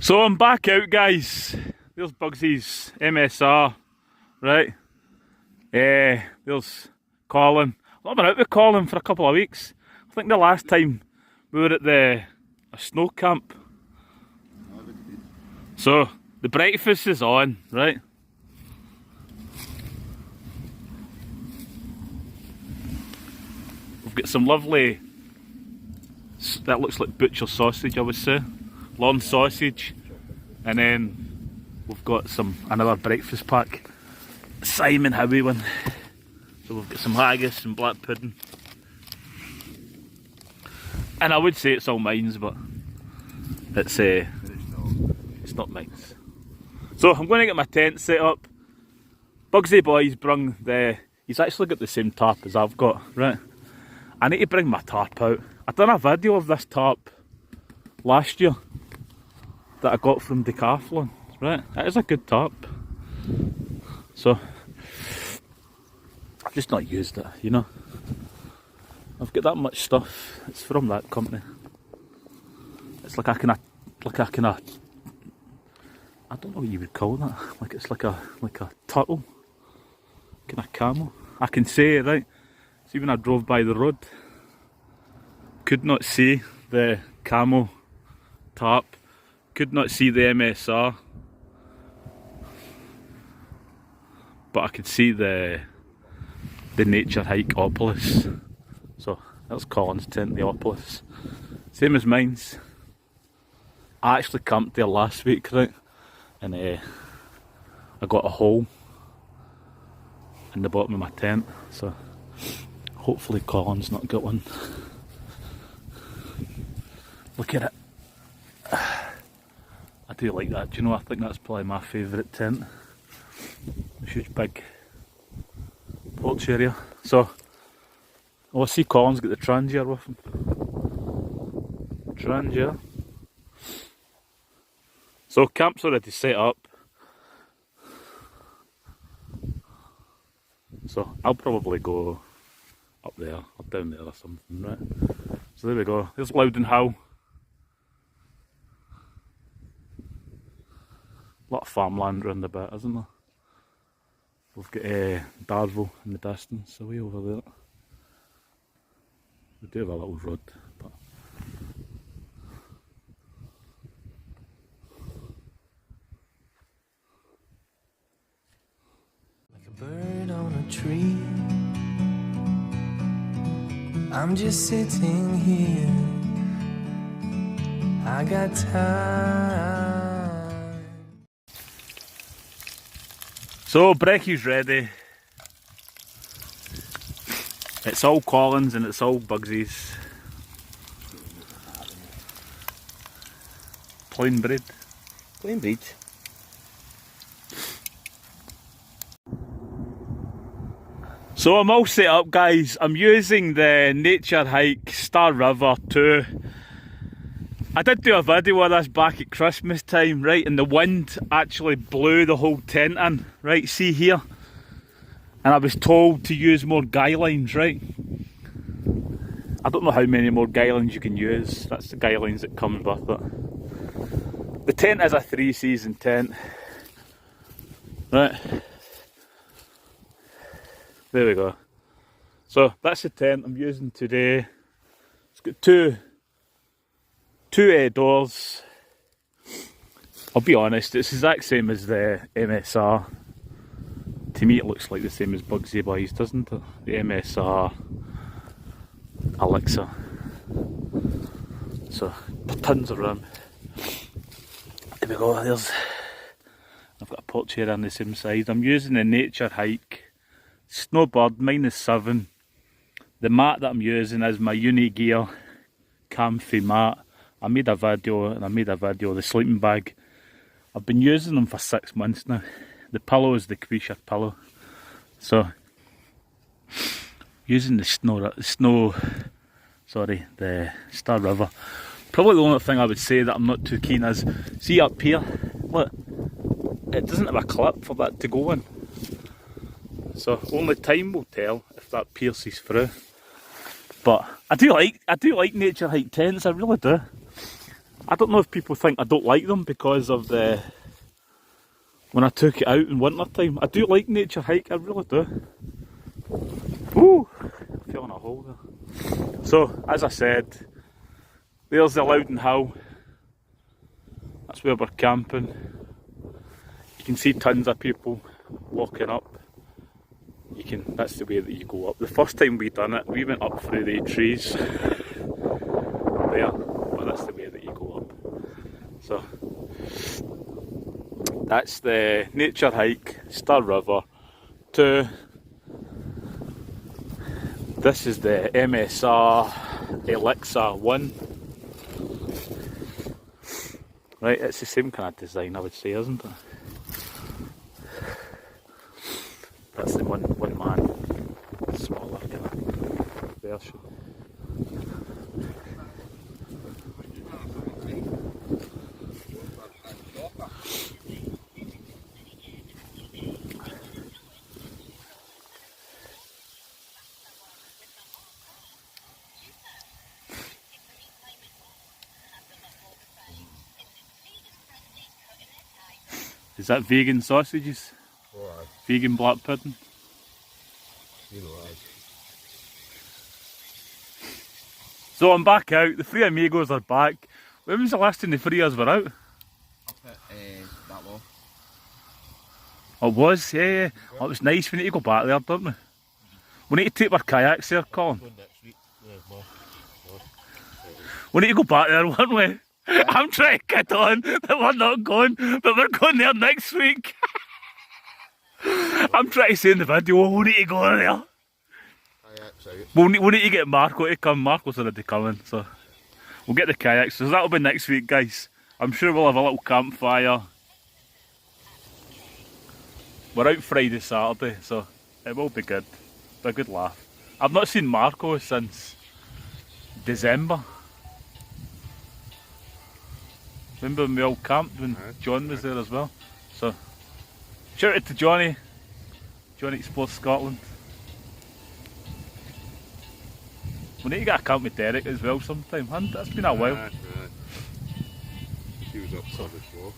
So I'm back out, guys. There's Bugsy's MSR, right? There's Colin. I've not been out with Colin for a couple of weeks. I think the last time we were at a snow camp. So the breakfast is on, right? We've got some lovely, that looks like butcher sausage, I would say. Lawn sausage, and then we've got another breakfast pack, Simon Howie one. So we've got some haggis and black pudding, and I would say it's all mines, but it's not mines. So I'm going to get my tent set up. Bugsy boy's brung he's actually got the same tarp as I've got, right? I need to bring my tarp out. I done a video of this tarp last year that I got from Decathlon, right? It is a good tarp. So I've just not used it, you know. I've got that much stuff. It's from that company. It's like a kind of, I don't know what you would call that. Like it's like a turtle, kind of camel. I can say it, right? See, when I drove by the road, could not see the camel tarp. Could not see the MSR, but I could see the Naturehike Opolis. So that's Colin's tent, the Opolis. Same as mine's. I actually camped there last week, right? And I got a hole in the bottom of my tent, so hopefully Colin's not got one. Look at it. I do like that, do you know, I think that's probably my favourite tent. A huge big porch area. So, I see Colin's got the Transier with him. Transier. So, camp's already set up. So, I'll probably go up there, or down there or something, right? So there we go, there's Loudon Hill. A lot of farmland around the bit, isn't there? We've got Darville in the distance, away over there. We do have a little road, but like a bird on a tree, I'm just sitting here. I got time. So brekie's ready. It's all Colin's and it's all Bugsy's. Plain bread. Plain bread. So I'm all set up, guys. I'm using the Naturehike Star River 2. I did do a video of this back at Christmas time, right, and the wind actually blew the whole tent in, right, see here? And I was told to use more guy lines, right? I don't know how many more guy lines you can use, that's the guy lines that comes with it. The tent is a 3-season tent, right? There we go. So that's the tent I'm using today. It's got two doors. I'll be honest, it's the exact same as the MSR. To me it looks like the same as Bugsy Boys, doesn't it? The MSR Elixir. So tons of room. There we go, I've got a porch here on the same side. I'm using the Naturehike Snowbird -7. The mat that I'm using is my Unigear Campfire mat. I made a video of the sleeping bag. I've been using them for 6 months now. The pillow is the Quisha pillow. So, using the Star River. Probably the only thing I would say that I'm not too keen is, see up here, look, it doesn't have a clip for that to go in. So only time will tell if that pierces through. But I do like Naturehike tents, I really do. I don't know if people think I don't like them because of the... when I took it out in winter time. I do like Naturehike, I really do. Woo! I'm feeling a hole there. So, as I said, there's the Loudon Hill. That's where we're camping. You can see tons of people walking up. That's the way that you go up. The first time we done it, we went up through the trees there, but that's the way that you go up. So that's the Naturehike, Star River to... this is the MSR Elixir 1. Right, it's the same kind of design, I would say, isn't it? That's the one man, smaller kind of version. Is that vegan sausages? Alright. Vegan black pudding? You know, So I'm back out, the three amigos are back. When was the last time the three of us were out? up at that wall. Oh, it was, yeah. Oh, it was nice, we need to go back there, don't we? We need to take our kayaks there, Colin. Next week. We need to go back there, won't we? Yeah. I'm trying to get on that we're not going, but we're going there next week. I'm trying to say in the video, we need to go there. We need to get Marco to come. Marco's already coming, so we'll get the kayaks. So that'll be next week, guys. I'm sure we'll have a little campfire. We're out Friday, Saturday, so it will be good. Be a good laugh. I've not seen Marco since December. Remember when we all camped when John was there as well? So, shout out to Johnny. Johnny Explores Scotland. We need to get a camp with Derek as well sometime, hasn't it? It's been a while. Right. He was up on the floor.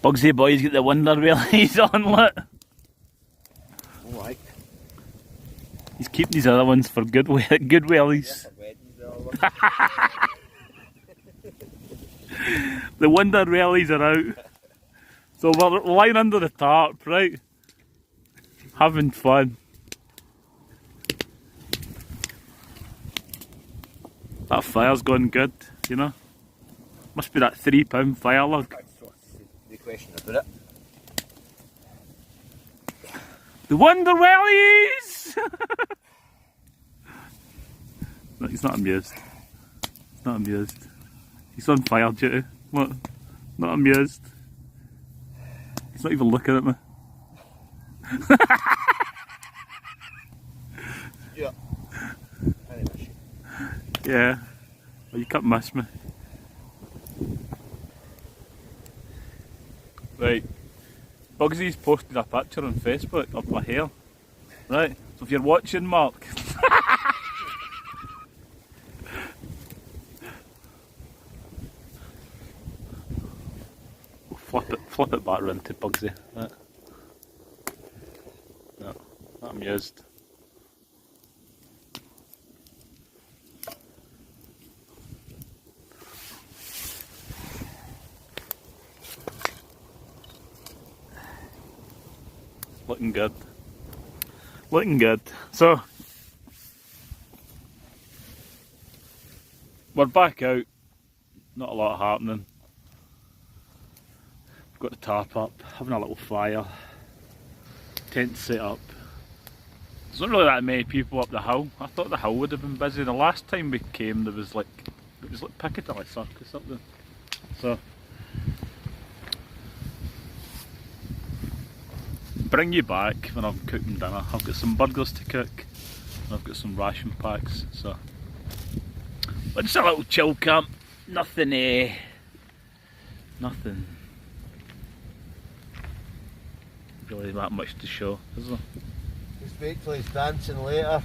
Bugsy boy's got the wonder wheelies on, look. Alright. He's keeping these other ones for good wellies. The wonder wellies are out. So we're lying under the tarp, right? Having fun. That fire's gone good, you know? Must be that £3 fire log. The question about it. The wonder wellies! No, he's not amused. He's not amused. He's on fire duty. What? Not amused. He's not even looking at me. Yeah. Yeah. Well, you can't miss me. Right. Bugsy's posted a picture on Facebook of my hair. Right. So if you're watching, Mark. Flip it back round to Bugsy. Right. No, not amused. Looking good. Looking good. So, we're back out. Not a lot happening. Got the tarp up, having a little fire. Tent set up. There's not really that many people up the hill. I thought the hill would have been busy. The last time we came there was like, it was like Piccadilly Circus up there. So, bring you back when I'm cooking dinner. I've got some burgers to cook and I've got some ration packs, so but just a little chill camp. Nothing really that much to show, is there? Just wait till he's dancing later.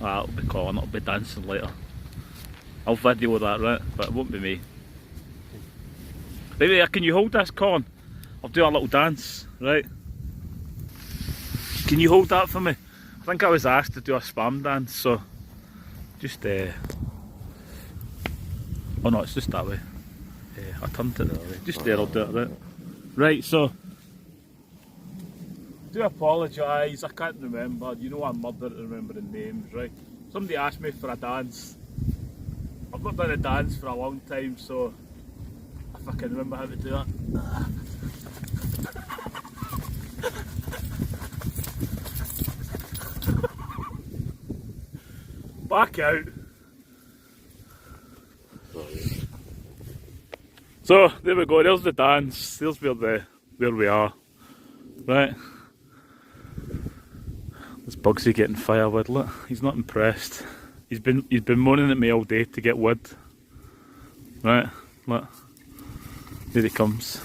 Ah, it'll be Colin, it'll be dancing later. I'll video that, right? But it won't be me. Right there, can you hold this, Colin? I'll do a little dance, right? Can you hold that for me? I think I was asked to do a spam dance, so just oh no, it's just that way. I turned it that way. Just there, I'll do it, right? Right, so do apologise, I can't remember. You know I'm murder at remembering names, right? Somebody asked me for a dance. I've not done a dance for a long time, so if I can remember how to do that. Back out. So there we go, there's the dance, there's where we are. Right. This Bugsy getting firewood, look, he's not impressed. He's been moaning at me all day to get wood. Right, look. There he comes.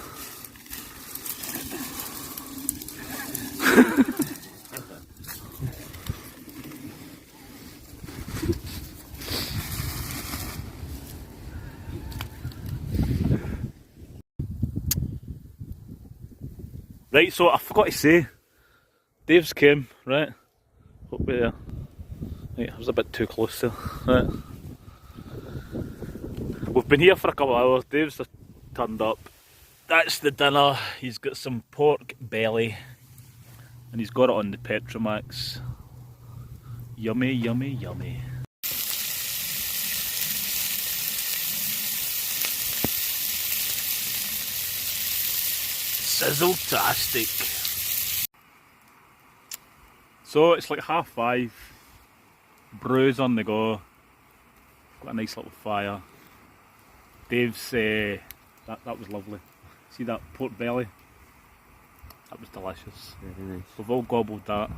Right, so I forgot to say, Dave's came, right? Up there. Right, I was a bit too close there. Right. We've been here for a couple of hours. Dave's turned up. That's the dinner. He's got some pork belly and he's got it on the Petromax. Yummy, yummy, yummy. Sizzle-tastic. So it's like 5:30. Brews on the go. Got a nice little fire. Dave's that was lovely. See that pork belly? That was delicious. Very nice. We've all gobbled that.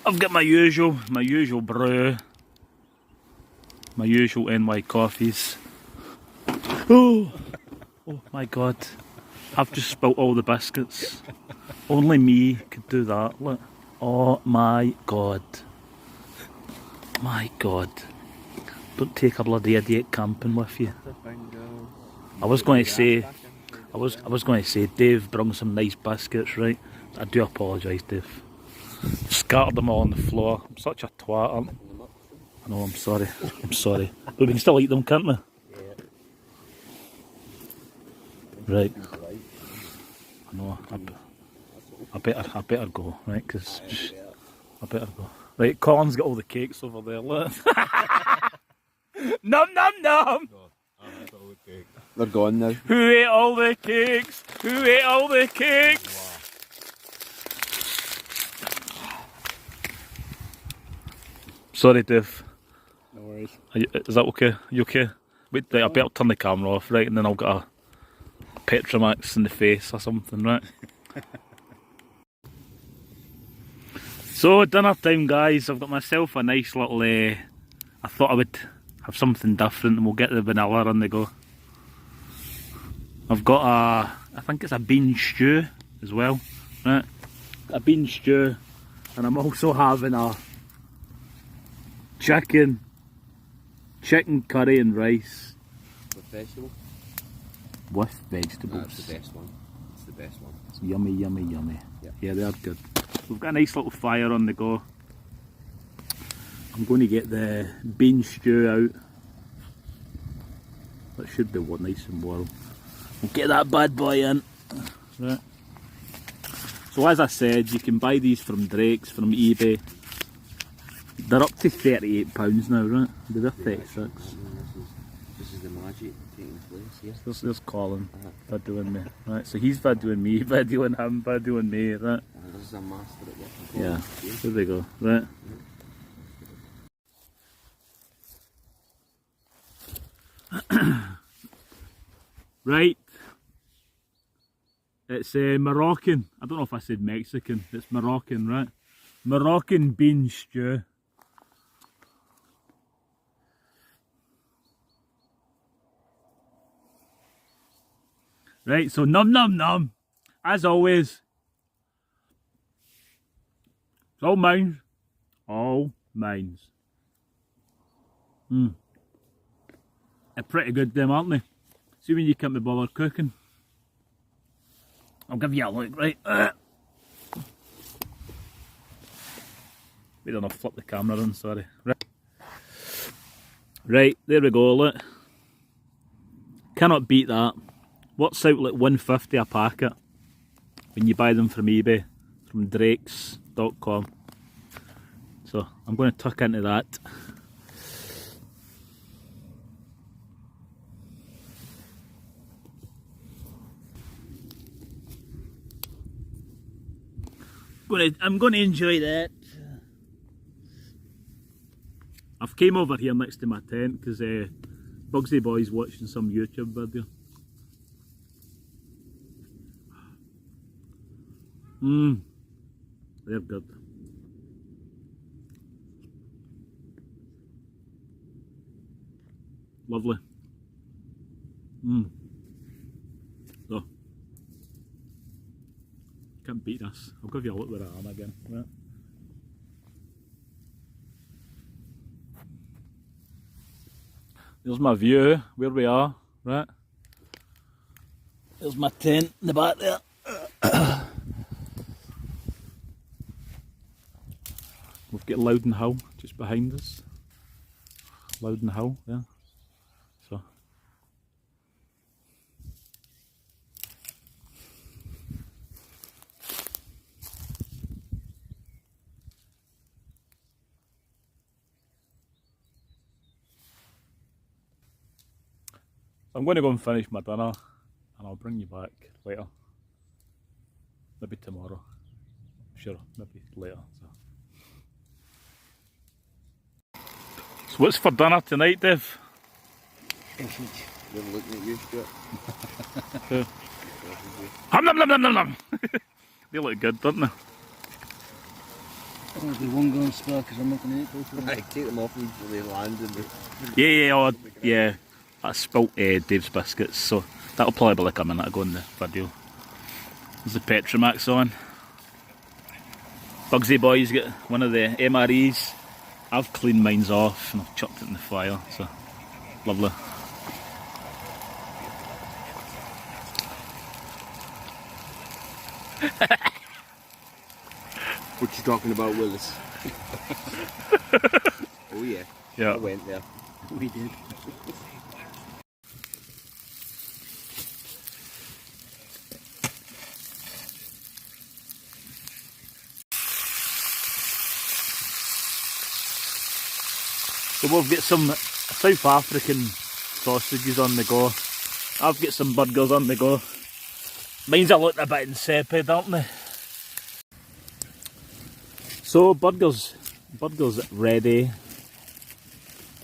I've got my usual brew. My usual NY coffees. Oh my god. I've just spilt all the biscuits. Only me could do that. Look. Oh my god. My god. Don't take a bloody idiot camping with you. I was going to say, Dave, bring some nice biscuits, right? I do apologise, Dave. Scattered them all on the floor. I'm such a twat, aren't I? I know, I'm sorry. I'm sorry. But we can still eat them, can't we? Right. I know. I better go, right? Because I better go. Right, Colin's got all the cakes over there. Look. Num num num. They're gone now. Who ate all the cakes? Who ate all the cakes? Sorry, Dave. No worries. Is that okay? Are you okay? Wait, I better turn the camera off, right? And then I'll get a Petromax in the face or something, right? So, dinner time, guys. I've got myself a nice little... I thought I would have something different and we'll get the vanilla on the go. I've got I think it's a bean stew as well, right? A bean stew, and I'm also having a chicken curry and rice. With vegetables? With vegetables. That's the best one. It's the best one. It's yummy, yummy, yummy. Yep. Yeah, they are good. We've got a nice little fire on the go. I'm going to get the bean stew out. That should be nice and warm. We'll get that bad boy in. Right. So as I said, you can buy these from Drake's, from eBay. They're up to £38 now, right? They're 36. This is the magic taking place here. There's Colin videoing me. Right, so he's videoing me, videoing him, videoing me, right? This is a master at work. Yeah, there we go, right? Right. It's Moroccan. I don't know if I said Mexican. It's Moroccan, right? Moroccan bean stew. Right, so num num num. As always, It's all mine. All mines. They're pretty good them, aren't they? See when you can't be bothered cooking. I'll give you a look, right? We don't have to flip the camera on, sorry. Right, there we go, look. Cannot beat that. Works out like $1.50 a packet when you buy them from eBay, from drakes.com. So I'm going to tuck into that. I'm going to enjoy that. I've came over here next to my tent because Bugsy Boy's watching some YouTube video. They're good. Lovely. So, can't beat this. I'll give you a look where I am again. Right. There's my view, where we are, right? There's my tent in the back there. We've got Loudon Hill just behind us. Loudon Hill, yeah. So. I'm going to go and finish my dinner and I'll bring you back later. Maybe tomorrow. Sure, maybe later. So what's for dinner tonight, Dave? They're looking at you, Stuart. Hum nom nom nom nom nom! They look good, don't they? There'll be one going spare because I'm not going to eat both of them. Right, take them off and they land in the... Yeah. I spilt Dave's biscuits, so that'll probably be like a minute ago in the video. There's the Petromax on. Bugsy Boy's got one of the MREs. I've cleaned mine off and I've chucked it in the fire, so lovely. What you talking about, Willis? Oh yeah. Yeah. I went there. We did. So we've got some South African sausages on the go. I've got some burgers on the go. Mine's a little bit insipid, aren't they? So burgers ready.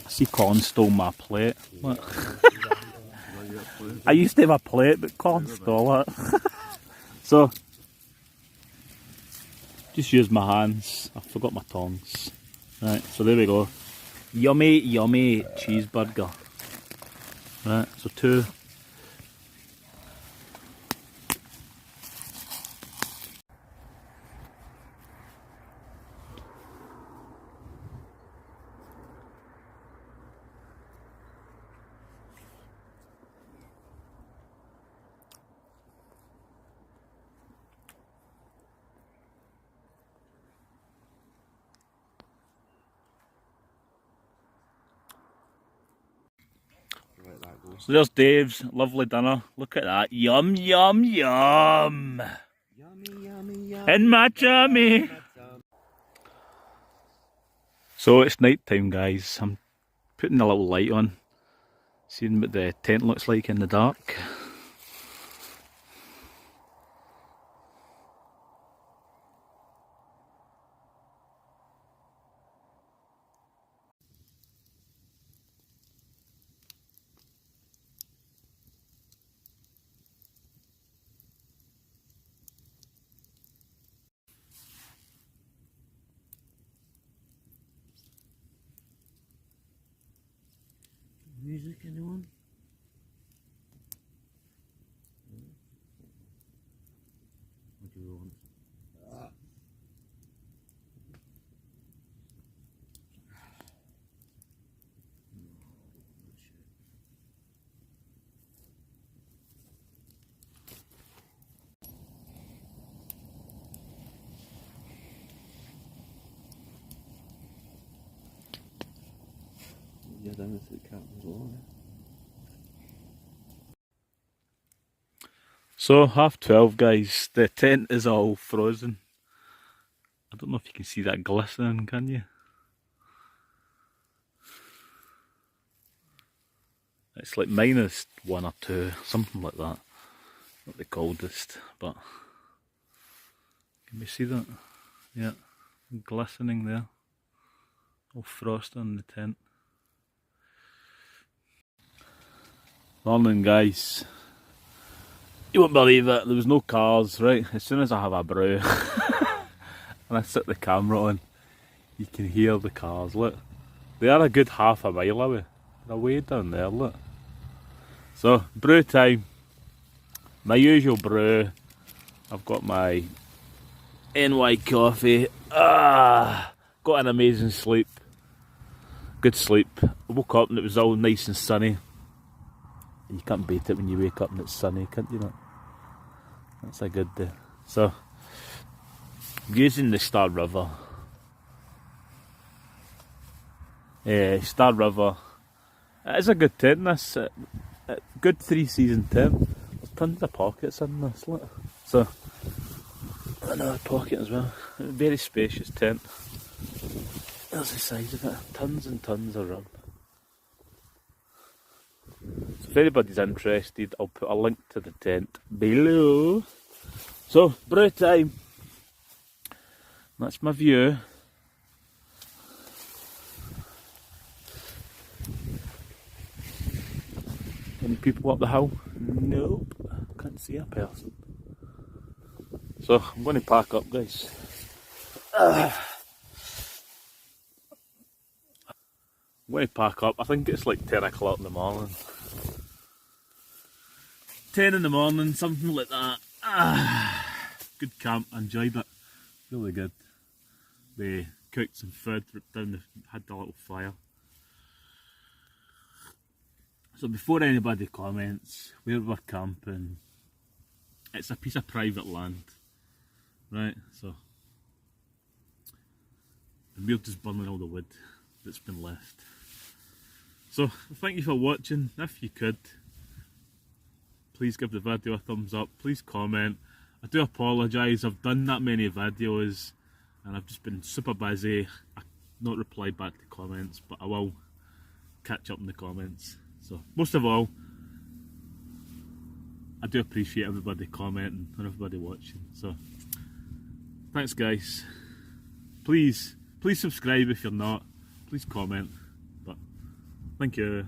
I see Colin stole my plate. Look. I used to have a plate, but Colin stole it. So just use my hands. I forgot my tongs. Right, so there we go. Yummy cheeseburger. Right, so 2. So there's Dave's lovely dinner. Look at that. Yum, yum, yum. Yummy, yummy, yummy. In my tummy. So it's night time, guys. I'm putting a little light on. Seeing what the tent looks like in the dark. Music, anyone? What do you want? You're down with the captain's law. So 12:30 guys, the tent is all frozen. I don't know if you can see that glistening, can you? It's like -1 or 2, something like that. Not the coldest, but can you see that? Yeah, glistening there. All frost on the tent. Morning guys. You won't believe it, there was no cars, right? As soon as I have a brew and I set the camera on, you can hear the cars, look. They are a good half a mile away. They're way down there, look. So, brew time. My usual brew. I've got my NY coffee. Got an amazing sleep. Good sleep. I woke up and it was all nice and sunny. You can't beat it when you wake up and it's sunny, can't you? Not? That's a good day. So, I'm using the Star River. Star River. It is a good tent, this. Good 3-season tent. There's tons of pockets in this, look. So, another pocket as well. Very spacious tent. There's the size of it. Tons and tons of room. So if anybody's interested, I'll put a link to the tent below. So, brew time. That's my view. Any people up the hill? Nope. Can't see a person. So, I'm going to pack up, guys. I'm going to pack up. I think it's like 10 o'clock in the morning. 10 in the morning, something like that. Good camp, enjoyed it. Really good. They cooked some food, had a little fire. So before anybody comments where we're camping, it's a piece of private land, right? So, and we're just burning all the wood that's been left. So, thank you for watching. If you could, please give the video a thumbs up, please comment. I do apologise, I've done that many videos and I've just been super busy. I've not replied back to comments, but I will catch up in the comments. So, most of all, I do appreciate everybody commenting and everybody watching. So, thanks guys. Please subscribe if you're not. Please comment. But, thank you.